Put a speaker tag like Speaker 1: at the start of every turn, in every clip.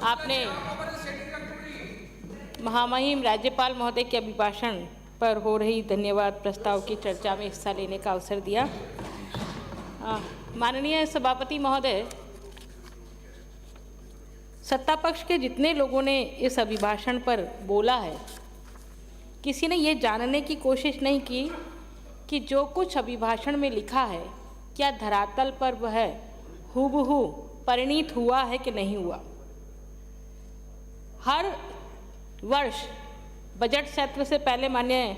Speaker 1: आपने महामहिम राज्यपाल महोदय के अभिभाषण पर हो रही धन्यवाद प्रस्ताव की चर्चा में हिस्सा लेने का अवसर दिया। माननीय सभापति महोदय, सत्ता पक्ष के जितने लोगों ने इस अभिभाषण पर बोला है, किसी ने ये जानने की कोशिश नहीं की कि जो कुछ अभिभाषण में लिखा है क्या धरातल पर वह हूबहू परिणीत हुआ है कि नहीं हुआ। हर वर्ष बजट सत्र से पहले माननीय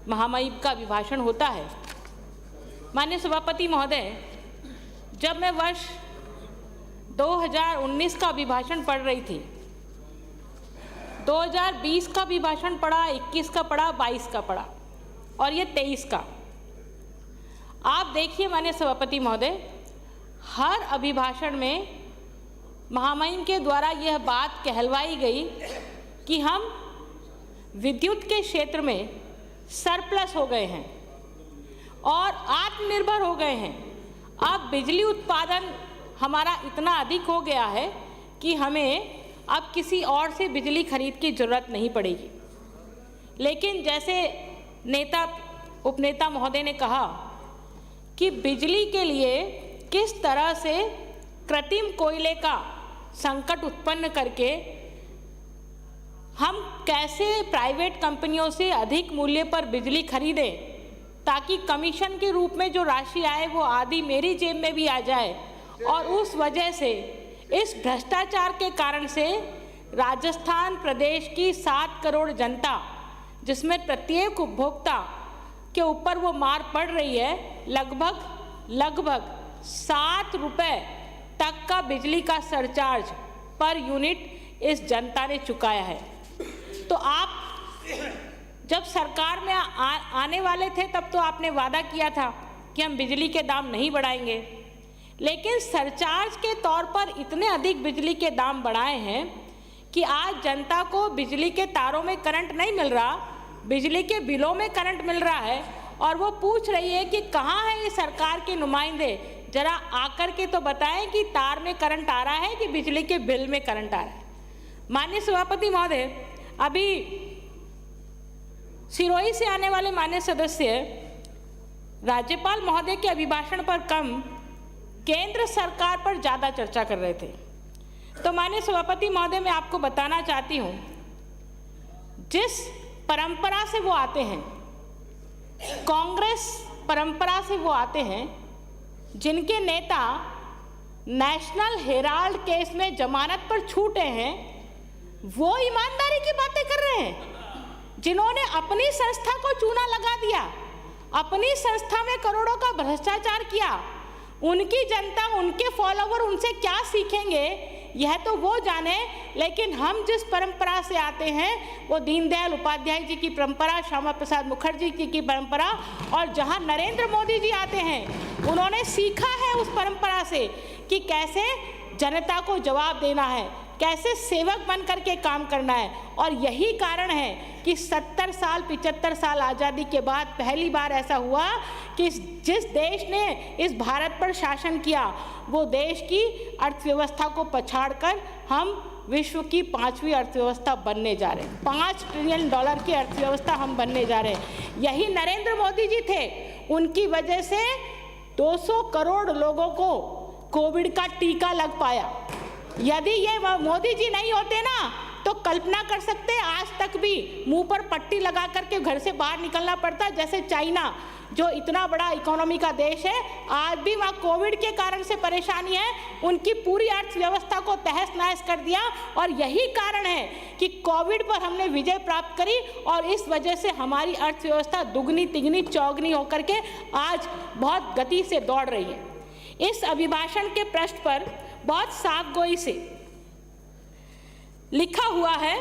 Speaker 1: महामहिम का अभिभाषण होता है। माननीय सभापति महोदय, जब मैं वर्ष 2019 का अभिभाषण पढ़ रही थी, 2020 का अभिभाषण पढ़ा, 21 का पढ़ा, 22 का पढ़ा और ये 23 का। आप देखिए माननीय सभापति महोदय, हर अभिभाषण में महामहिम के द्वारा यह बात कहलवाई गई कि हम विद्युत के क्षेत्र में सरप्लस हो गए हैं और आत्मनिर्भर हो गए हैं। अब बिजली उत्पादन हमारा इतना अधिक हो गया है कि हमें अब किसी और से बिजली खरीद की ज़रूरत नहीं पड़ेगी। लेकिन जैसे उपनेता महोदय ने कहा कि बिजली के लिए किस तरह से कृत्रिम कोयले का संकट उत्पन्न करके हम कैसे प्राइवेट कंपनियों से अधिक मूल्य पर बिजली खरीदें ताकि कमीशन के रूप में जो राशि आए वो आधी मेरी जेब में भी आ जाए। और उस वजह से इस भ्रष्टाचार के कारण से राजस्थान प्रदेश की 7 करोड़ जनता, जिसमें प्रत्येक उपभोक्ता के ऊपर वो मार पड़ रही है, लगभग 7 रुपये तक का बिजली का सरचार्ज पर यूनिट इस जनता ने चुकाया है। तो आप जब सरकार में आने वाले थे तब तो आपने वादा किया था कि हम बिजली के दाम नहीं बढ़ाएंगे, लेकिन सरचार्ज के तौर पर इतने अधिक बिजली के दाम बढ़ाए हैं कि आज जनता को बिजली के तारों में करंट नहीं मिल रहा, बिजली के बिलों में करंट मिल रहा है और वो पूछ रही है कि कहाँ है ये सरकार के नुमाइंदे, जरा आकर के तो बताएं कि तार में करंट आ रहा है कि बिजली के बिल में करंट आ रहा है। माननीय सभापति महोदय, अभी सिरोही से आने वाले माननीय सदस्य राज्यपाल महोदय के अभिभाषण पर कम केंद्र सरकार पर ज़्यादा चर्चा कर रहे थे। तो माननीय सभापति महोदय, मैं आपको बताना चाहती हूँ, जिस परंपरा से वो आते हैं, कांग्रेस परंपरा से वो आते हैं, जिनके नेता नेशनल हेराल्ड केस में जमानत पर छूटे हैं, वो ईमानदारी की बातें कर रहे हैं। जिन्होंने अपनी संस्था को चूना लगा दिया, अपनी संस्था में करोड़ों का भ्रष्टाचार किया, उनकी जनता, उनके फॉलोवर उनसे क्या सीखेंगे यह तो वो जाने। लेकिन हम जिस परंपरा से आते हैं वो दीनदयाल उपाध्याय जी की परंपरा, श्यामा प्रसाद मुखर्जी जी की परंपरा, और जहां नरेंद्र मोदी जी आते हैं उन्होंने सीखा है उस परंपरा से कि कैसे जनता को जवाब देना है, कैसे सेवक बन करके काम करना है। और यही कारण है कि 70 साल 75 साल आज़ादी के बाद पहली बार ऐसा हुआ कि जिस देश ने इस भारत पर शासन किया वो देश की अर्थव्यवस्था को पछाड़कर हम विश्व की 5वीं अर्थव्यवस्था बनने जा रहे हैं। $5 ट्रिलियन की अर्थव्यवस्था हम बनने जा रहे हैं। यही नरेंद्र मोदी जी थे, उनकी वजह से 200 करोड़ लोगों को कोविड का टीका लग पाया। यदि ये मोदी जी नहीं होते ना तो कल्पना कर सकते हैं आज तक भी मुंह पर पट्टी लगा करके घर से बाहर निकलना पड़ता। जैसे चाइना, जो इतना बड़ा इकोनॉमी का देश है, आज भी वहाँ कोविड के कारण से परेशानी है, उनकी पूरी अर्थव्यवस्था को तहस नहस कर दिया। और यही कारण है कि कोविड पर हमने विजय प्राप्त करी और इस वजह से हमारी अर्थव्यवस्था दुगनी तिगनी चौगनी होकर के आज बहुत गति से दौड़ रही है। इस अभिभाषण के पृष्ठ पर बहुत साफ गोई से लिखा हुआ है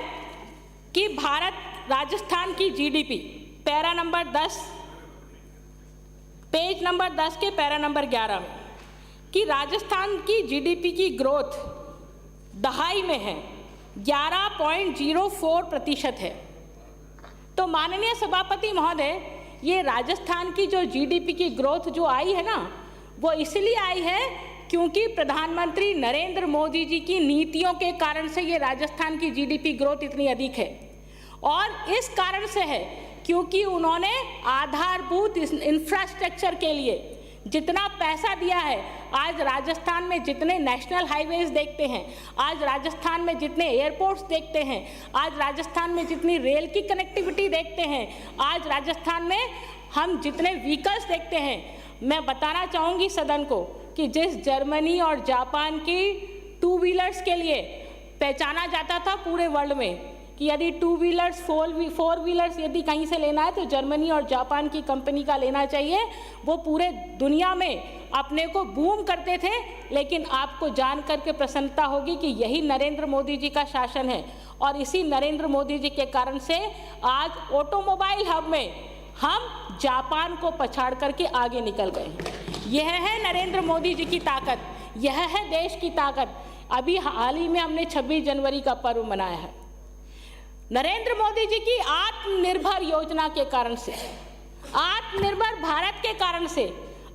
Speaker 1: कि भारत राजस्थान की GDP, para number 10, page number 10 के पैरा नंबर 11 में, कि राजस्थान की जीडीपी की ग्रोथ दहाई में है 11.04% है। तो माननीय सभापति महोदय, ये राजस्थान की जो जीडीपी की ग्रोथ जो आई है ना, वो इसलिए आई है क्योंकि प्रधानमंत्री नरेंद्र मोदी जी की नीतियों के कारण से ये राजस्थान की जीडीपी ग्रोथ इतनी अधिक है, और इस कारण से है क्योंकि उन्होंने आधारभूत इंफ्रास्ट्रक्चर के लिए जितना पैसा दिया है। आज राजस्थान में जितने नेशनल हाईवेज देखते हैं, आज राजस्थान में जितने एयरपोर्ट्स देखते हैं, आज राजस्थान में जितनी रेल की कनेक्टिविटी देखते हैं, आज राजस्थान में हम जितने व्हीकल्स देखते हैं, मैं बताना चाहूँगी सदन को कि जिस जर्मनी और जापान की 2 व्हीलर्स के लिए पहचाना जाता था पूरे वर्ल्ड में कि यदि 2 व्हीलर्स 4 व्हीलर्स यदि कहीं से लेना है तो जर्मनी और जापान की कंपनी का लेना चाहिए, वो पूरे दुनिया में अपने को बूम करते थे। लेकिन आपको जान करके प्रसन्नता होगी कि यही नरेंद्र मोदी जी का शासन है, और इसी नरेंद्र मोदी जी के कारण से आज ऑटोमोबाइल हब में हम जापान को पछाड़ करके आगे निकल गए हैं। यह है नरेंद्र मोदी जी की ताकत, यह है देश की ताकत। अभी हाल ही में हमने 26 जनवरी का पर्व मनाया है। नरेंद्र मोदी जी की आत्मनिर्भर योजना के कारण से, आत्मनिर्भर भारत के कारण से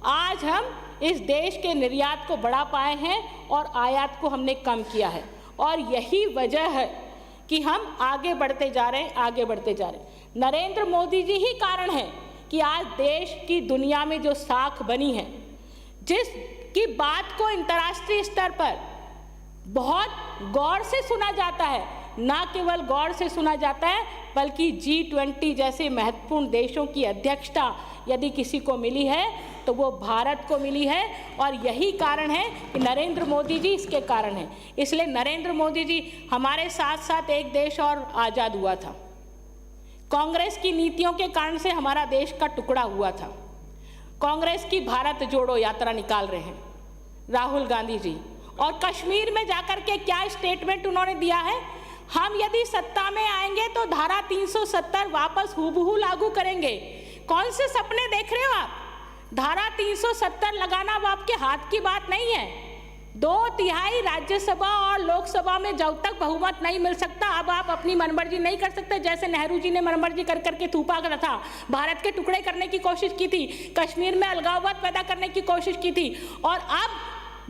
Speaker 1: आज हम इस देश के निर्यात को बढ़ा पाए हैं और आयात को हमने कम किया है, और यही वजह है कि हम आगे बढ़ते जा रहे हैं, आगे बढ़ते जा रहे हैं। नरेंद्र मोदी जी ही कारण है कि आज देश की दुनिया में जो साख बनी है, जिसकी बात को अंतर्राष्ट्रीय स्तर पर बहुत गौर से सुना जाता है, ना केवल गौर से सुना जाता है बल्कि G20 जैसे महत्वपूर्ण देशों की अध्यक्षता यदि किसी को मिली है तो वो भारत को मिली है, और यही कारण है कि नरेंद्र मोदी जी इसके कारण हैं। इसलिए नरेंद्र मोदी जी हमारे साथ साथ एक देश और आज़ाद हुआ था। कांग्रेस की नीतियों के कारण से हमारा देश का टुकड़ा हुआ था। कांग्रेस की भारत जोड़ो यात्रा निकाल रहे हैं राहुल गांधी जी, और कश्मीर में जाकर के क्या स्टेटमेंट उन्होंने दिया है, हम यदि सत्ता में आएंगे तो धारा 370 वापस हूबहू लागू करेंगे। कौन से सपने देख रहे हो आप? धारा 370 लगाना अब आपके हाथ की बात नहीं है। 2/3 राज्यसभा और लोकसभा में जब तक बहुमत नहीं मिल सकता, अब आप अपनी मनमर्जी नहीं कर सकते। जैसे नेहरू जी ने मनमर्जी कर करके थूपा करा था, भारत के टुकड़े करने की कोशिश की थी, कश्मीर में अलगाववाद पैदा करने की कोशिश की थी, और अब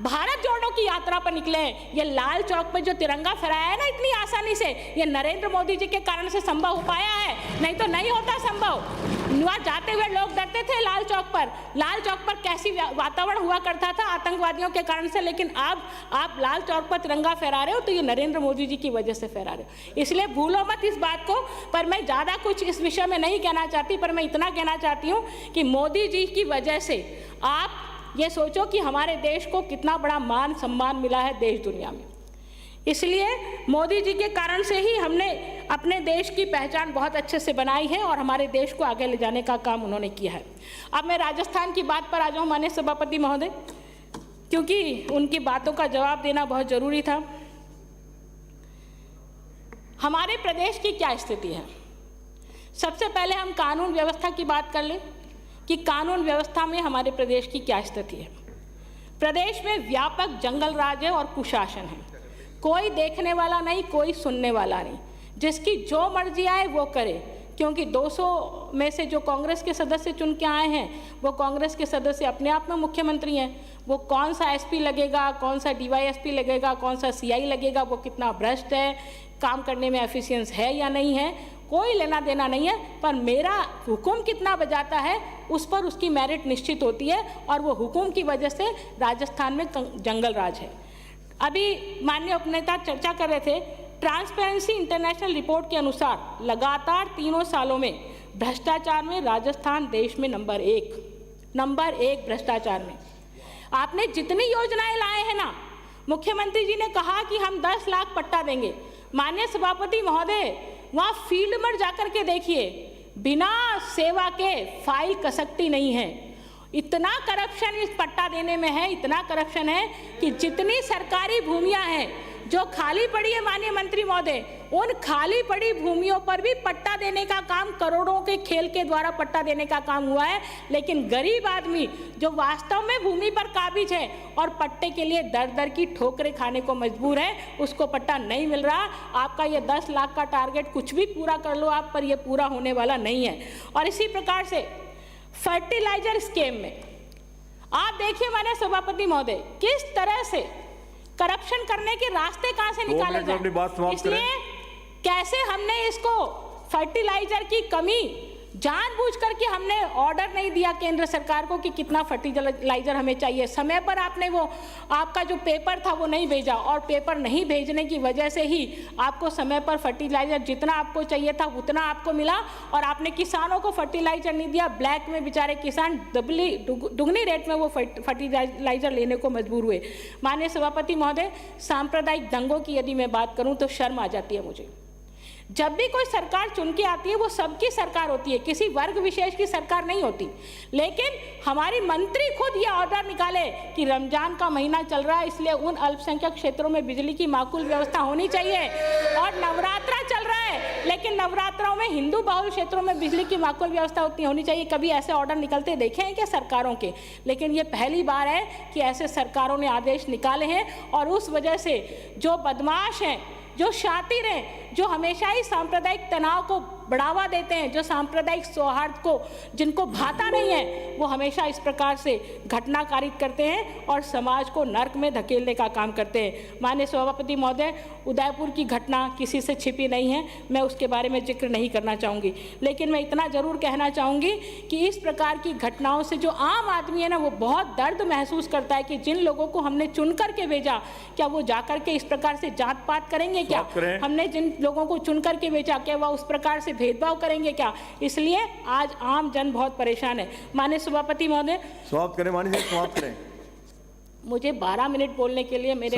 Speaker 1: भारत जोड़ो की यात्रा पर निकले हैं। ये लाल चौक पर जो तिरंगा फहराया है ना इतनी आसानी से, ये नरेंद्र मोदी जी के कारण से संभव हो पाया है, नहीं तो नहीं होता संभव। वहाँ जाते हुए लोग डरते थे लाल चौक पर। लाल चौक पर कैसी वातावरण हुआ करता था आतंकवादियों के कारण से, लेकिन अब आप लाल चौक पर तिरंगा फहरा रहे हो तो ये नरेंद्र मोदी जी की वजह से फहरा रहे हो। इसलिए भूलो मत इस बात को। पर मैं ज़्यादा कुछ इस विषय में नहीं कहना चाहती, पर मैं इतना कहना चाहती हूँ कि मोदी जी की वजह से आप ये सोचो कि हमारे देश को कितना बड़ा मान सम्मान मिला है देश दुनिया में। इसलिए मोदी जी के कारण से ही हमने अपने देश की पहचान बहुत अच्छे से बनाई है और हमारे देश को आगे ले जाने का काम उन्होंने किया है। अब मैं राजस्थान की बात पर आ जाऊँ माननीय सभापति महोदय, क्योंकि उनकी बातों का जवाब देना बहुत ज़रूरी था। हमारे प्रदेश की क्या स्थिति है? सबसे पहले हम कानून व्यवस्था की बात कर लें कि कानून व्यवस्था में हमारे प्रदेश की क्या स्थिति है। प्रदेश में व्यापक जंगल राज है और कुशासन है। कोई देखने वाला नहीं, कोई सुनने वाला नहीं, जिसकी जो मर्जी आए वो करे। क्योंकि 200 में से जो कांग्रेस के सदस्य चुन के आए हैं वो कांग्रेस के सदस्य अपने आप में मुख्यमंत्री हैं। वो कौन सा एसपी लगेगा, कौन सा डीवाईएसपी लगेगा, कौन सा सीआई लगेगा, वो कितना भ्रष्ट है, काम करने में एफिशिएंस है या नहीं है, कोई लेना देना नहीं है। पर मेरा हुक्म कितना बजाता है उस पर उसकी मेरिट निश्चित होती है, और वो हुक्म की वजह से राजस्थान में जंगल राज है। अभी माननीय उपनेता चर्चा कर रहे थे, ट्रांसपेरेंसी इंटरनेशनल रिपोर्ट के अनुसार लगातार 3 सालों में भ्रष्टाचार में राजस्थान देश में नंबर एक भ्रष्टाचार में। आपने जितनी योजनाएं लाए हैं ना, मुख्यमंत्री जी ने कहा कि हम 10 लाख पट्टा देंगे। माननीय सभापति महोदय, वहाँ फील्ड में जाकर के देखिए, बिना सेवा के फाइल कसकती नहीं है। इतना करप्शन इस पट्टा देने में है, इतना करप्शन है कि जितनी सरकारी भूमियां हैं जो खाली पड़ी है माननीय मंत्री महोदय, उन खाली पड़ी भूमियों पर भी पट्टा देने का काम, करोड़ों के खेल के द्वारा पट्टा देने का काम हुआ है। लेकिन गरीब आदमी जो वास्तव में भूमि पर काबिज है और पट्टे के लिए दर दर की ठोकरें खाने को मजबूर है, उसको पट्टा नहीं मिल रहा। आपका ये 10 लाख का टारगेट कुछ भी पूरा कर लो आप, पर यह पूरा होने वाला नहीं है। और इसी प्रकार से फर्टिलाइजर स्कीम में आप देखिए माननीय सभापति महोदय, किस तरह से करप्शन करने के रास्ते कहां से निकाले जाए। इसलिए कैसे हमने इसको फर्टिलाइजर की कमी जानबूझ करके हमने ऑर्डर नहीं दिया केंद्र सरकार को कि कितना फर्टिलाइजर हमें चाहिए। समय पर आपने वो आपका जो पेपर था वो नहीं भेजा, और पेपर नहीं भेजने की वजह से ही आपको समय पर फर्टिलाइजर जितना आपको चाहिए था उतना आपको मिला, और आपने किसानों को फर्टिलाइजर नहीं दिया। ब्लैक में बेचारे किसान दुगनी रेट में वो फर्टिलाइजर लेने को मजबूर हुए। माननीय सभापति महोदय, सांप्रदायिक दंगों की यदि मैं बात करूं तो शर्म आ जाती है मुझे। जब भी कोई सरकार चुन के आती है वो सबकी सरकार होती है, किसी वर्ग विशेष की सरकार नहीं होती। लेकिन हमारी मंत्री खुद ये ऑर्डर निकाले कि रमजान का महीना चल रहा है, इसलिए उन अल्पसंख्यक क्षेत्रों में बिजली की माकूल व्यवस्था होनी चाहिए, और नवरात्रा चल रहा है लेकिन नवरात्रों में हिंदू बहुल क्षेत्रों में बिजली की माकूल व्यवस्था होनी चाहिए। कभी ऐसे ऑर्डर निकलते देखे हैं क्या सरकारों के? लेकिन ये पहली बार है कि ऐसे सरकारों ने आदेश निकाले हैं, और उस वजह से जो बदमाश हैं, जो शातिर हैं, जो हमेशा ही सांप्रदायिक तनाव को बढ़ावा देते हैं, जो सांप्रदायिक सौहार्द को जिनको भाता नहीं है, वो हमेशा इस प्रकार से घटना कारित करते हैं और समाज को नर्क में धकेलने का काम करते हैं। माननीय सभापति महोदय, उदयपुर की घटना किसी से छिपी नहीं है, मैं उसके बारे में जिक्र नहीं करना चाहूँगी, लेकिन मैं इतना ज़रूर कहना चाहूँगी कि इस प्रकार की घटनाओं से जो आम आदमी है ना, वो बहुत दर्द महसूस करता है कि जिन लोगों को हमने चुन करके भेजा, क्या वो जाकर के इस प्रकार से जात पात करेंगे क्या? हमने जिन लोगों को चुन करके भेजा, क्या वह उस प्रकार से भेदभाव करेंगे क्या? इसलिए आज आम जन बहुत परेशान है। माननीय सभापति महोदय,
Speaker 2: समाप्त करें। माननीय समाप्त करें।
Speaker 1: मुझे 12 मिनट बोलने के लिए मेरे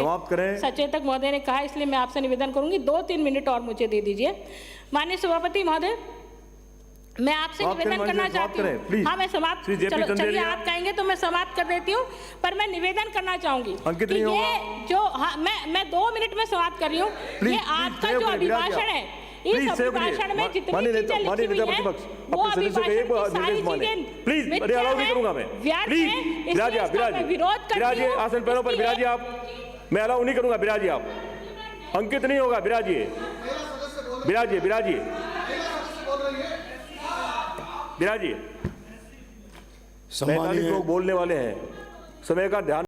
Speaker 1: सचेतक महोदय ने कहा, इसलिए मैं आपसे निवेदन करूंगी 2-3 मिनट और मुझे दे दीजिए। माननीय सभापति महोदय, मैं आपसे निवेदन करना चाहती हूँ। हाँ, मैं समाप्त, चलिए आप कहेंगे तो मैं समाप्त कर देती हूँ, पर मैं निवेदन करना चाहूंगी कि ये जो, हाँ, मैं 2 मिनट में समाप्त कर रही हूँ। ये आपका जो अभिभाषण है, इस अभिभाषण में जितनी चीजें लिखी हुई हैं, वो अभिभाषण की सारी चीजें मिथ्या हैं, व्यर्थ हैं, इसलिए मैं विरोध करती हूँ।
Speaker 2: आसन पैरों पर विराजिए आप, मैं अलाउ नहीं करूंगा, विराजिए आप। अंकित नहीं होगा, विराजिए, विराजिए, विराजिए, विराजिए। 45 लोग बोलने वाले हैं, समय का ध्यान